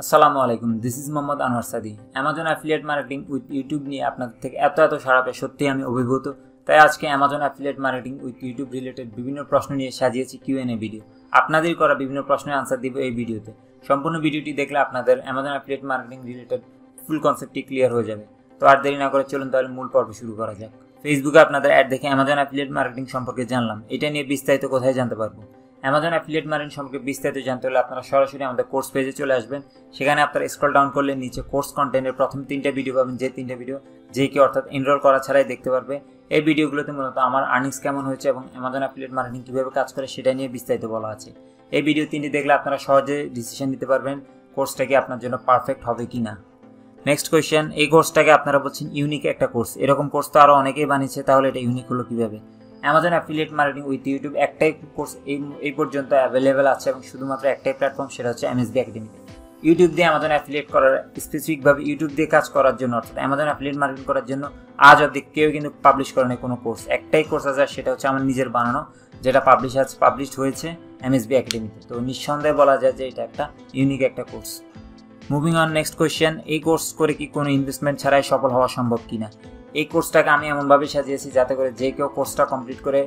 আসসালামু আলাইকুম, this is Mohammad Anwar সাদি। Amazon affiliate marketing with YouTube নিয়ে আপনাদের থেকে এত সাড়া পেয়ে সত্যিই আমি অভিভূত। তাই আজকে Amazon affiliate marketing with YouTube related বিভিন্ন প্রশ্ন নিয়ে সাজিয়েছি কিউএনএ ভিডিও। আপনাদের করা বিভিন্ন প্রশ্নের আনসার দিব এই ভিডিওতে। সম্পূর্ণ ভিডিওটি দেখলে আপনাদের অ্যামাজন অ্যাফিলিয়েট মার্কেটিং রিলেটেড ফুল কনসেপ্টটি ক্লিয়ার হয়ে যাবে। তো আর দেরি না করে চলুন তাহলে মূল পর্ব শুরু করা যাক। ফেসবুকে আপনাদের অ্যাড দেখে অ্যামাজন অ্যাফিলিয়েট মার্কেটিং সম্পর্কে জানলাম। এটা নিয়ে বিস্তারিত কোথায় জানতে পারবো? অ্যামাজন অ্যাফিলিয়েট মার্কেটিং সম্পর্কে বিস্তারিত জানতে হলে আপনারা সরাসরি আমাদের কোর্স পেজে চলে আসবেন। সেখানে আপনারা স্ক্রল ডাউন করলে নিচে কোর্স কন্টেন্টের প্রথম 3টা ভিডিও পাবেন, যে 3টা ভিডিও যে কেউ অর্থাৎ এনরোল করা ছাড়াই দেখতে পারবে। এই ভিডিওগুলোতে মূলত আমার আর্নিংস কেমন হয়েছে এবং অ্যামাজন অ্যাফিলিয়েট মার্কেটিং কীভাবে কাজ করে সেটা নিয়ে বিস্তারিত বলা আছে। এই ভিডিও 3টি দেখলে আপনারা সহজে ডিসিশন নিতে পারবেন কোর্সটা কি আপনার জন্য পারফেক্ট হবে কি না। নেক্সট কোয়েশ্চেন, এই কোর্সটাকে আপনারা বলছেন ইউনিক একটা কোর্স। এরকম কোর্স তো আরও অনেকেই বানিয়েছে, তাহলে এটা ইউনিক হলো কীভাবে? Amazon affiliate marketing with YouTube একটাই কোর্স এই পর্যন্ত অ্যাভেলেবেল আছে এবং শুধুমাত্র একটাই প্ল্যাটফর্ম, সেটা হচ্ছে এমএসবি একাডেমিতে। ইউটিউব দিয়ে অ্যামাজন অ্যাফিলিয়েট করার স্পেসিফিকভাবে ইউটিউব দিয়ে কাজ করার জন্য অর্থাৎ অ্যামাজন অ্যাফিলিয়েট মার্কেটিং করার জন্য আজ অবধি কেউ কিন্তু পাবলিশ করে নেই কোনো কোর্স। একটাই কোর্স আছে, সেটা হচ্ছে আমার নিজের বানানো, যেটা পাবলিশ হয়েছে এমএসবি একাডেমিতে। তো নিঃসন্দেহে বলা যায় যে এটা একটা ইউনিক একটা course. Moving on, next question, এই কোর্স করে কি কোনো ইনভেস্টমেন্ট ছাড়াই সফল হওয়া সম্ভব কিনা? এই কোর্সটাকে আমি এমনভাবে সাজিয়েছি যাতে করে যে কেউ কোর্সটা কমপ্লিট করে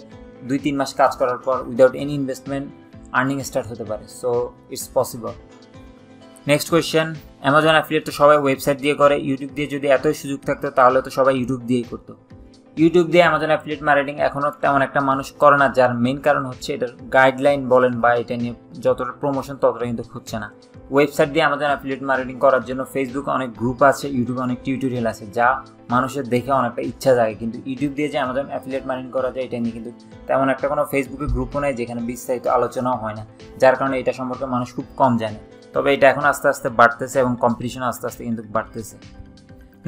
2-3 মাস কাজ করার পর without any investment earning start হতে পারে। So it's possible. Next question, Amazon affiliate তো সবাই ওয়েবসাইট দিয়ে করে, ইউটিউব দিয়ে যদি এতই সুযোগ থাকতো তাহলে তো সবাই ইউটিউব দিয়েই করতো। ইউটিউব দিয়ে অ্যামাজন অ্যাফিলিয়েট মার্কেটিং এখনও তেমন একটা মানুষ করে না, যার মেইন কারণ হচ্ছে এটার গাইডলাইন বলেন বা এটা নিয়ে যতটা প্রমোশন ততটা কিন্তু হচ্ছে না। ওয়েবসাইট দিয়ে অ্যামাজন অ্যাফিলিয়েট মার্কেটিং করার জন্য ফেসবুকে অনেক গ্রুপ আছে, ইউটিউবে অনেক টিউটোরিয়াল আছে, যা মানুষের দেখে অনেকটা ইচ্ছা জাগে। কিন্তু ইউটিউব দিয়ে যে অ্যামাজন অ্যাফিলিয়েট মার্কেটিং করা যায় এটা নিয়ে কিন্তু তেমন একটা কোনো ফেসবুকে গ্রুপও নেই যেখানে বিস্তারিত আলোচনাও হয় না, যার কারণে এটা সম্পর্কে মানুষ খুব কম জানে। তবে এটা এখন আস্তে আস্তে বাড়তেছে এবং কম্পিটিশন আস্তে আস্তে কিন্তু বাড়তেছে।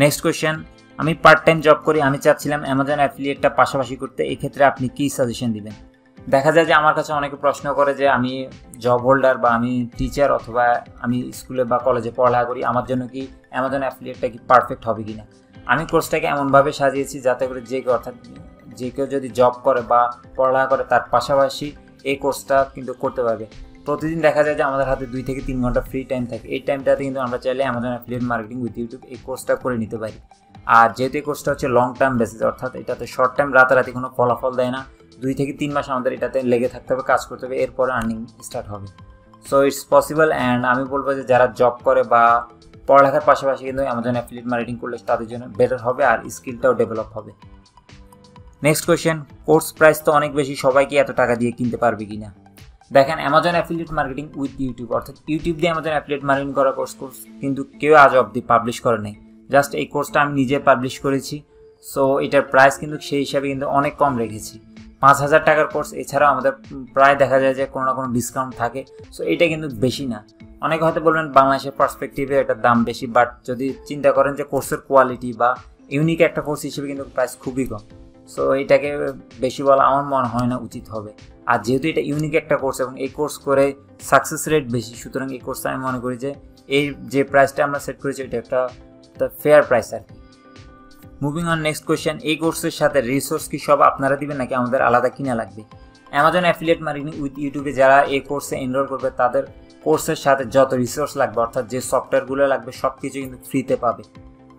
নেক্সট কোয়েশ্চেন, আমি পার্ট টাইম জব করি, আমি চাচ্ছিলাম অ্যামাজন অ্যাফিলিয়েটটা পাশাপাশি করতে, এই ক্ষেত্রে আপনি কী সাজেশন দিবেন? দেখা যায় যে আমার কাছে অনেকে প্রশ্ন করে যে আমি জব হোল্ডার বা আমি টিচার অথবা আমি স্কুলে বা কলেজে পড়ালেখা করি, আমার জন্য কি অ্যামাজন অ্যাফিলিয়েটটা কি পারফেক্ট হবে কি না? আমি কোর্সটাকে এমনভাবে সাজিয়েছি যাতে করে যে কেউ অর্থাৎ যে কেউ যদি জব করে বা পড়ালেখা করে তার পাশাপাশি এই কোর্সটা কিন্তু করতে পারবে। প্রতিদিন দেখা যায় যে আমাদের হাতে 2 থেকে 3 ঘন্টা ফ্রি টাইম থাকে। এই টাইমটাতে কিন্তু আমরা চাইলে Amazon affiliate marketing with YouTube এই কোর্সটা করে নিতে পারি। আর যেহেতু এই কোর্সটা হচ্ছে লং টার্ম বেসিস, অর্থাৎ এটাতে শর্ট টাইম রাতারাতি কোনো ফলাফল দেয় না। 2 থেকে 3 মাস আমাদের এটাতে লেগে থাকতে হবে, কাজ করতে হবে, এরপরে আর্নিং স্টার্ট হবে। So it's possible. অ্যান্ড আমি বলবো যে যারা জব করে বা পড়ালেখার পাশাপাশি কিন্তু অ্যামাজন অ্যাফিলিয়েট মার্কেটিং করলে তাদের জন্য বেটার হবে আর স্কিলটাও ডেভেলপ হবে। নেক্সট কোয়েশ্চেন, কোর্স প্রাইস তো অনেক বেশি, সবাই কি এত টাকা দিয়ে কিনতে পারবে কিনা? দেখেন, Amazon affiliate marketing with YouTube অর্থাৎ ইউটিউব দিয়ে অ্যামাজন অ্যাফিলিয়েট মার্কেটিং করা কোর্স কিন্তু কেউ আজ অবধি পাবলিশ করে নেই। জাস্ট এই কোর্সটা আমি নিজে পাবলিশ করেছি। সো এটার প্রাইস কিন্তু সেই হিসাবে কিন্তু অনেক কম রেখেছি, 5,000 টাকার কোর্স। এছাড়াও আমাদের প্রায় দেখা যায় যে কোনো না কোনো ডিসকাউন্ট থাকে। সো এটা কিন্তু বেশি না। অনেকে হয়তো বলবেন বাংলাদেশের পার্সপেক্টিভে এটার দাম বেশি, বাট যদি চিন্তা করেন যে কোর্সের কোয়ালিটি বা ইউনিক একটা কোর্স হিসেবে কিন্তু প্রাইস খুবই কম। সো এটাকে বেশি বলা আমার মনে হয় না উচিত হবে। আর যেহেতু এটা ইউনিক একটা কোর্স এবং এই কোর্স করে সাকসেস রেট বেশি, সুতরাং এই কোর্সটা আমি মনে করি যে এই যে প্রাইসটা আমরা সেট করেছি এটা একটা ফেয়ার প্রাইস আর কি। মুভিং অন, নেক্সট কোয়েশ্চেন, এই কোর্সের সাথে রিসোর্স কি সব আপনারা দিবেন নাকি আমাদের আলাদা কিনা লাগবে? অ্যামাজন অ্যাফিলিয়েট মার্কেটিং উইথ ইউটিউবে যারা এই কোর্সে এনরোল করবে তাদের কোর্সের সাথে যত রিসোর্স লাগবে অর্থাৎ যে সফটওয়্যারগুলো লাগবে সব কিছু কিন্তু ফ্রিতে পাবে।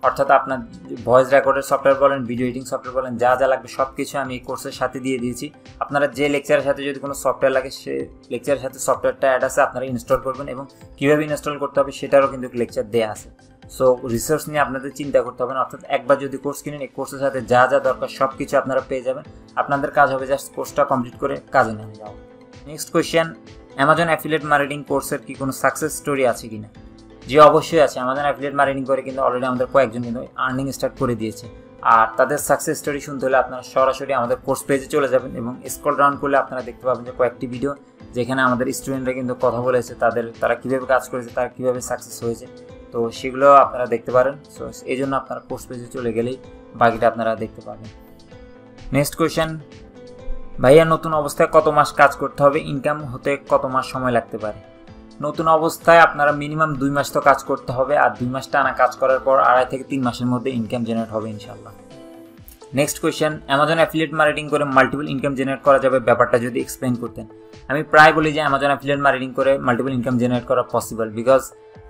অর্থাৎ আপনার ভয়েস রেকর্ডের সফটওয়্যার বলেন, ভিডিও এডিটিং সফটওয়্যার বলেন, যা যা লাগবে সব কিছু আমি এই কোর্সের সাথে দিয়ে দিয়েছি। আপনারা যে লেকচারের সাথে যদি কোনো সফটওয়্যার লাগে সে লেকচারের সাথে সফটওয়্যারটা অ্যাড আছে, আপনারা ইনস্টল করবেন এবং কীভাবে ইনস্টল করতে হবে সেটারও কিন্তু লেকচার দেওয়া আছে। সো রিসোর্স নিয়ে আপনাদের চিন্তা করতে হবে না। অর্থাৎ একবার যদি কোর্স কিনেন, এই কোর্সের সাথে যা যা দরকার সব কিছু আপনারা পেয়ে যাবেন। আপনাদের কাজ হবে জাস্ট কোর্সটা কমপ্লিট করে কাজে নেমে যাওয়া। Next question, Amazon affiliate marketing কোর্সের কি কোনো সাকসেস স্টোরি আছে কিনা? যে অবশ্যই আছে। অ্যামাজন অ্যাফিলিয়েট মার্কেটিং করে কিন্তু অলরেডি আমাদের কয়েকজন কিন্তু আর্নিং স্টার্ট করে দিয়েছে। আর তাদের সাকসেস স্টোরি শুনতে হলে আপনারা সরাসরি আমাদের কোর্স পেজে চলে যাবেন এবং স্ক্রল ডাউন করলে আপনারা দেখতে পাবেন যে কয়েকটি ভিডিও যেখানে আমাদের স্টুডেন্টরা কিন্তু কথা বলেছে, তারা কীভাবে কাজ করেছে, তারা কীভাবে সাকসেস হয়েছে। তো সেগুলো আপনারা দেখতে পারেন। সো এই জন্য আপনারা কোর্স পেজে চলে গেলেই বাকিটা আপনারা দেখতে পাবেন। নেক্সট কোয়েশ্চেন, ভাইয়া নতুন অবস্থায় কত মাস কাজ করতে হবে? ইনকাম হতে কত মাস সময় লাগতে পারে? নতুন অবস্থায় আপনারা মিনিমাম 2 মাস তো কাজ করতে হবে, আর 2 মাস টানা কাজ করার পর 2.5 থেকে 3 মাসের মধ্যে ইনকাম জেনারেট হবে ইনশাল্লাহ। Next question, Amazon affiliate marketing করে মাল্টিপল ইনকাম জেনারেট করা যাবে, ব্যাপারটা যদি এক্সপ্লেইন করতেন। আমি প্রায় বলি যে অ্যামাজন অ্যাফিলিয়েট মার্কেটিং করে মাল্টিপল ইনকাম জেনারেট করা পসিবল, বিকজ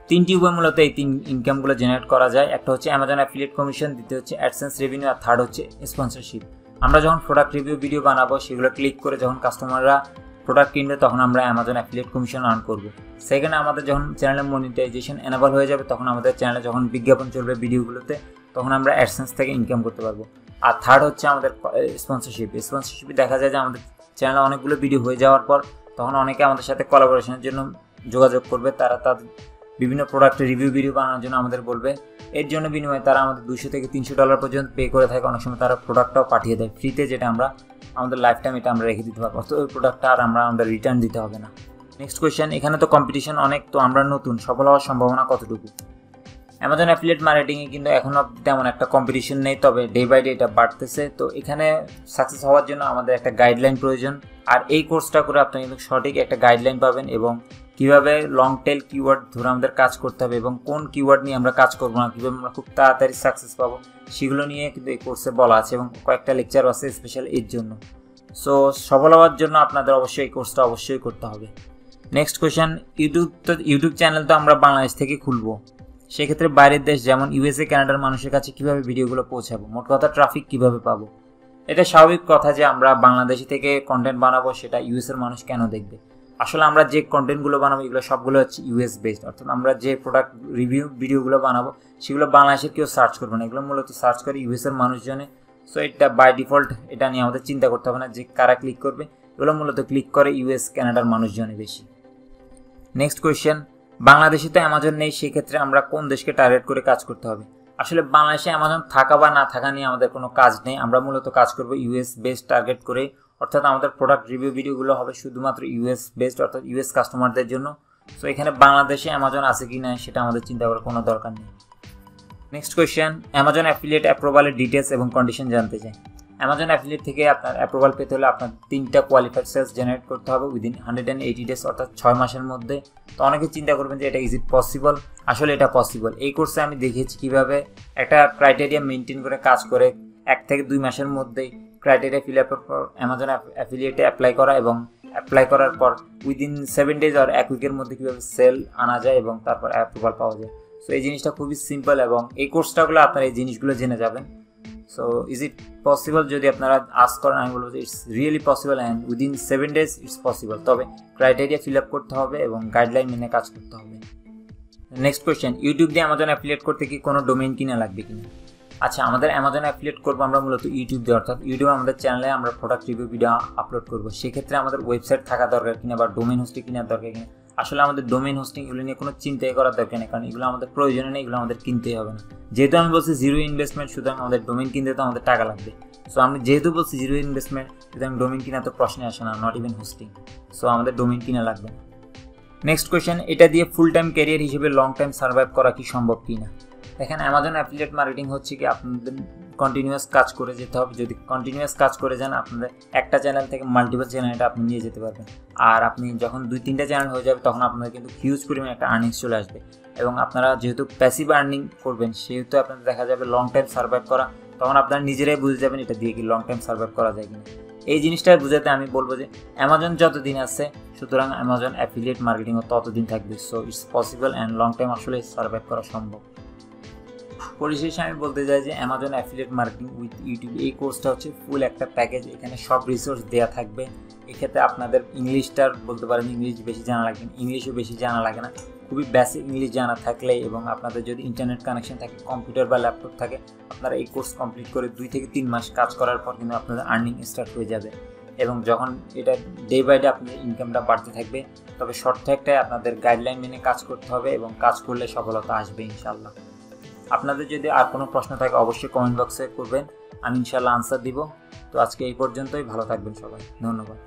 তিনটি উপায় মূলত এই তিন ইনকামগুলো জেনারেট করা যায়। একটা হচ্ছে অ্যামাজন অ্যাফিলিয়েট কমিশন, দ্বিতীয় হচ্ছে অ্যাডসেন্স রেভিনিউ, আর থার্ড হচ্ছে স্পন্সরশিপ। আমরা যখন প্রোডাক্ট রিভিউ ভিডিও বানাবো সেগুলো ক্লিক করে যখন কাস্টমাররা প্রোডাক্ট কিনবে তখন আমরা অ্যামাজন অ্যাফিলিয়েট কমিশন আর্ন করব। সেখানে আমাদের যখন চ্যানেলে মনিটাইজেশন এনাবল হয়ে যাবে তখন আমাদের চ্যানেলে যখন বিজ্ঞাপন চলবে ভিডিওগুলোতে তখন আমরা অ্যাডসেন্স থেকে ইনকাম করতে পারবো। আর থার্ড হচ্ছে আমাদের স্পন্সরশিপ। স্পন্সরশিপে দেখা যায় যে আমাদের চ্যানেলে অনেকগুলো ভিডিও হয়ে যাওয়ার পর তখন অনেকে আমাদের সাথে কোলাবোরেশনের জন্য যোগাযোগ করবে, তারা তাদের বিভিন্ন প্রোডাক্টের রিভিউ ভিডিও বানানোর জন্য আমাদের বলবে। এর জন্য বিনিময়ে তারা আমাদের $200 থেকে $300 পর্যন্ত পে করে থাকে। অনেক সময় তারা প্রোডাক্টটাও পাঠিয়ে দেয় ফ্রিতে, যেটা আমরা আমাদের লাইফ টাইম এটা আমরা রেখে দিতে পারবো, অর্থাৎ ওই প্রোডাক্টটা আর আমাদের রিটার্ন দিতে হবে না। নেক্সট কোয়েশ্চেন, এখানে তো কম্পিটিশন অনেক, তো আমরা নতুন, সফল হওয়ার সম্ভাবনা কতটুকু? অ্যামাজন অ্যাফিলিয়েট মার্কেটিংয়ে কিন্তু এখনও তেমন একটা কম্পিটিশন নেই, তবে ডে বাই ডে এটা বাড়তেছে। তো এখানে সাকসেস হওয়ার জন্য আমাদের একটা গাইডলাইন প্রয়োজন, আর এই কোর্সটা করে আপনি কিন্তু সঠিক একটা গাইডলাইন পাবেন এবং কীভাবে লং টেল কিওয়ার্ড ধরে আমাদের কাজ করতে হবে এবং কোন কিওয়ার্ড নিয়ে আমরা কাজ করবো না, কীভাবে আমরা খুব তাড়াতাড়ি সাকসেস পাবো সেগুলো নিয়ে কিন্তু এই কোর্সে বলা আছে এবং কয়েকটা লেকচার আছে স্পেশাল এর জন্য। সো সফল হওয়ার জন্য আপনাদের অবশ্যই এই কোর্সটা অবশ্যই করতে হবে। নেক্সট কোয়েশ্চেন, ইউটিউব চ্যানেল তো আমরা বাংলাদেশ থেকে খুলবো, সেক্ষেত্রে বাইরের দেশ যেমন USA, কানাডার মানুষের কাছে কীভাবে ভিডিওগুলো পৌঁছাবো, মোট কথা ট্রাফিক কীভাবে পাবো? এটা স্বাভাবিক কথা যে আমরা বাংলাদেশি থেকে কন্টেন্ট বানাবো, সেটা US-এর মানুষ কেন দেখবে? আসলে আমরা যে কন্টেন্টগুলো বানাবো এগুলো সবগুলো হচ্ছে US বেসড, অর্থাৎ আমরা যে প্রোডাক্ট রিভিউ ভিডিওগুলো বানাবো সেগুলো বাংলাদেশের কেউ সার্চ করবে না, এগুলো মূলত সার্চ করে US-এর মানুষজনে। সো এটা বাই ডিফল্ট এটা নিয়ে আমাদের চিন্তা করতে হবে না যে কারা ক্লিক করবে, এগুলো মূলত ক্লিক করে US, কানাডার মানুষজনে বেশি। নেক্সট কোয়েশ্চেন, বাংলাদেশে তো অ্যামাজন নেই, সেক্ষেত্রে আমরা কোন দেশকে টার্গেট করে কাজ করতে হবে? আসলে বাংলাদেশে অ্যামাজন থাকা বা না থাকা নিয়ে আমাদের কোনো কাজ নেই, আমরা মূলত কাজ করব US বেসড টার্গেট করে, অর্থাৎ আমাদের প্রোডাক্ট রিভিউ ভিডিওগুলো হবে শুধুমাত্র US বেসড, অর্থাৎ US কাস্টমারদের জন্য। সো এখানে বাংলাদেশে অ্যামাজন আছে কি না সেটা আমাদের চিন্তা করার কোনো দরকার নেই। নেক্সট কোয়েশ্চেন, অ্যামাজন অ্যাফিলিয়েট অ্যাপ্রুভালের ডিটেলস এবং কন্ডিশন জানতে চাই। অ্যামাজন অ্যাফিলিয়েট থেকে আপনার অ্যাপ্রুভাল পেতে হলে আপনার 3টা কোয়ালিফাইড সেলস জেনারেট করতে হবে উইদিন 180 ডেজ, অর্থাৎ 6 মাসের মধ্যে। তো অনেকে চিন্তা করবেন যে এটা ইজ ইট পসিবল? আসলে এটা পসিবল। এই কোর্সে আমি দেখিয়েছি কীভাবে একটা ক্রাইটেরিয়া মেনটেন করে কাজ করে 1 থেকে 2 মাসের মধ্যেই ক্রাইটেরিয়া ফিল আপের পর অ্যামাজন অ্যাফিলিয়েটে অ্যাপ্লাই করা এবং অ্যাপ্লাই করার পর উইদিন 7 ডেজ আর 1 উইকের মধ্যে কীভাবে সেল আনা যায় এবং তারপর অ্যাপ্রুভাল পাওয়া যায়। সো এই জিনিসটা খুবই সিম্পল এবং এই কোর্সটাগুলো আপনারা এই জিনিসগুলো জেনে যাবেন। So is it possible? যদি আপনারা আস্ক করেন আমি বলবো যে it's really possible and within 7 days it's possible, তবে ক্রাইটেরিয়া ফিল আপ করতে হবে এবং গাইডলাইন মেনে কাজ করতে হবে। নেক্সট কোয়েশ্চেন, ইউটিউব দিয়ে অ্যামাজন অ্যাফিলিয়েট করতে কি কোনো ডোমেইন কিনা লাগবে কিনা? আচ্ছা, আমাদের অ্যামাজন অ্যাফিলিয়েট করবো আমরা মূলত ইউটিউব দিয়ে, অর্থাৎ ইউটিউবে আমাদের চ্যানেলে আমরা প্রোডাক্ট রিভিউ ভিডিও আপলোড করবো, সেক্ষেত্রে আমাদের ওয়েবসাইট থাকা দরকার কিনা বা ডোমেইন হোস্টিং কেনার দরকার কিনা? আসলে আমাদের ডোমেইন হোস্টিং এগুলো নিয়ে কোনো চিন্তাই করার দরকার নেই, কারণ এগুলো আমাদের প্রয়োজনে নেই, এগুলো আমাদের কিনতেই হবে না। যেহেতু আমি বলছি জিরো ইনভেস্টমেন্ট, সুতরাং আমাদের ডোমেইন কিনতে তো আমাদের টাকা লাগবে। সো আমি যেহেতু বলছি জিরো ইনভেস্টমেন্ট, সুতরাং ডোমেইন কিনা তো প্রশ্নে আসে না, নট ইভেন হোস্টিং। সো আমাদের ডোমেইন কিনা লাগবে না। নেক্সট কোয়েশ্চেন, এটা দিয়ে ফুল টাইম ক্যারিয়ার হিসেবে লং টাইম সার্ভাইভ করা কি সম্ভব কিনা? দেখেন, অ্যামাজন অ্যাফিলিয়েট মার্কেটিং হচ্ছে কি আপনাদের কন্টিনিউয়াস কাজ করে যেতে হবে। যদি কন্টিনিউয়াস কাজ করে যান আপনাদের একটা চ্যানেল থেকে মাল্টিপল চ্যানেলটা আপনি নিয়ে যেতে পারবেন, আর আপনি যখন 2-3টা চ্যানেল হয়ে যাবে তখন আপনাদের কিন্তু হিউজ পরিমাণে একটা আর্নিংস চলে আসবে এবং আপনারা যেহেতু প্যাসিভ আর্নিং করবেন সেহেতু আপনাদের দেখা যাবে লং টাইম সার্ভাইভ করা, তখন আপনারা নিজেরাই বুঝে যাবেন এটা দিয়ে কি লং টাইম সার্ভাইভ করা যায় কিনা। এই জিনিসটা বুঝাতে আমি বলবো যে অ্যামাজন যতদিন আছে সুতরাং অ্যামাজন অ্যাফিলিয়েট মার্কেটিংও ততদিন থাকবে। So it's possible and long time আসলে সার্ভাইভ করা সম্ভব। পরিশেষে আমি বলতে চাই যে Amazon affiliate marketing with YouTube এই কোর্সটা হচ্ছে ফুল একটা প্যাকেজ, এখানে সব রিসোর্স দেওয়া থাকবে। এক্ষেত্রে আপনাদের ইংলিশটার বলতে পারেন ইংলিশ বেশি জানা লাগে না, ইংলিশও বেশি জানা লাগে না, খুবই বেসিক ইংলিশ জানা থাকলেই এবং আপনাদের যদি ইন্টারনেট কানেকশন থাকে, কম্পিউটার বা ল্যাপটপ থাকে, আপনারা এই কোর্স কমপ্লিট করে 2 থেকে 3 মাস কাজ করার পর কিন্তু আপনাদের আর্নিং স্টার্ট হয়ে যাবে এবং যখন এটা ডে বাই ডে আপনাদের ইনকামটা বাড়তে থাকবে। তবে শর্ত একটাই, আপনাদের গাইডলাইন মেনে কাজ করতে হবে এবং কাজ করলে সফলতা আসবে ইনশাল্লাহ। আপনাদের যদি আর কোনো প্রশ্ন থাকে অবশ্যই কমেন্ট বক্সে করবেন, আমি ইনশাল্লাহ আনসার দিব। তো আজকে এই পর্যন্তই, ভালো থাকবেন সবাই, ধন্যবাদ।